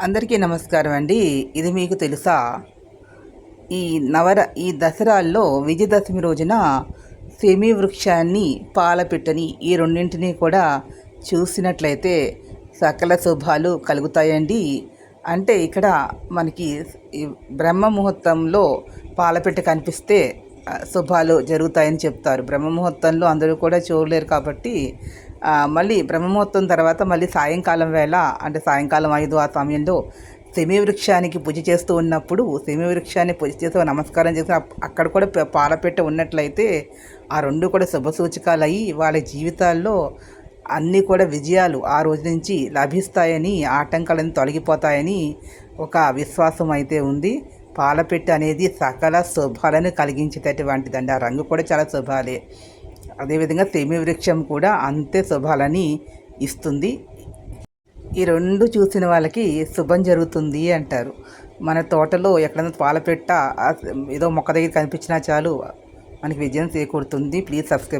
అందరికీ నమస్కారం అండి. ఇది మీకు తెలుసా? ఈ ఈ దసరాల్లో విజయదశమి రోజున సెమీ వృక్షాన్ని, పాలపిట్టని ఈ రెండింటినీ కూడా చూసినట్లయితే సకల శుభాలు కలుగుతాయండి. అంటే ఇక్కడ మనకి ఈ బ్రహ్మ ముహూర్తంలో పాలపిట్ట కనిపిస్తే శుభాలు జరుగుతాయని చెప్తారు. బ్రహ్మ ముహూర్తంలో అందరూ కూడా చూడలేరు కాబట్టి మళ్ళీ బ్రహ్మముహూర్తం తర్వాత మళ్ళీ సాయంకాలం వేళ, అంటే సాయంకాలం 5 ఆ సమయంలో సెమీ వృక్షానికి పూజ చేస్తూ ఉన్నప్పుడు, సెమీ వృక్షాన్ని పూజ చేసి నమస్కారం చేసి అక్కడ కూడా పాలపిట్ట ఉన్నట్లయితే ఆ రెండు కూడా శుభసూచకాలు అయ్యి వాళ్ళ జీవితాల్లో అన్నీ కూడా విజయాలు ఆ రోజు నుంచి లభిస్తాయని, ఆటంకాలన్నీ తొలగిపోతాయని ఒక విశ్వాసం అయితే ఉంది. పాలపిట్ట అనేది సకల శుభాలను కలిగించేటటువంటిదండి. ఆ రంగు కూడా చాలా శుభాలే. అదేవిధంగా సెమీ వృక్షం కూడా అంతే శుభాలని ఇస్తుంది. ఈ రెండు చూసిన వాళ్ళకి శుభం జరుగుతుంది అంటారు. మన తోటలో ఎక్కడైనా పాలపిట్ట ఏదో మొక్క దగ్గర కనిపించినా చాలు మనకి విజయం చేకూరుతుంది. Please subscribe.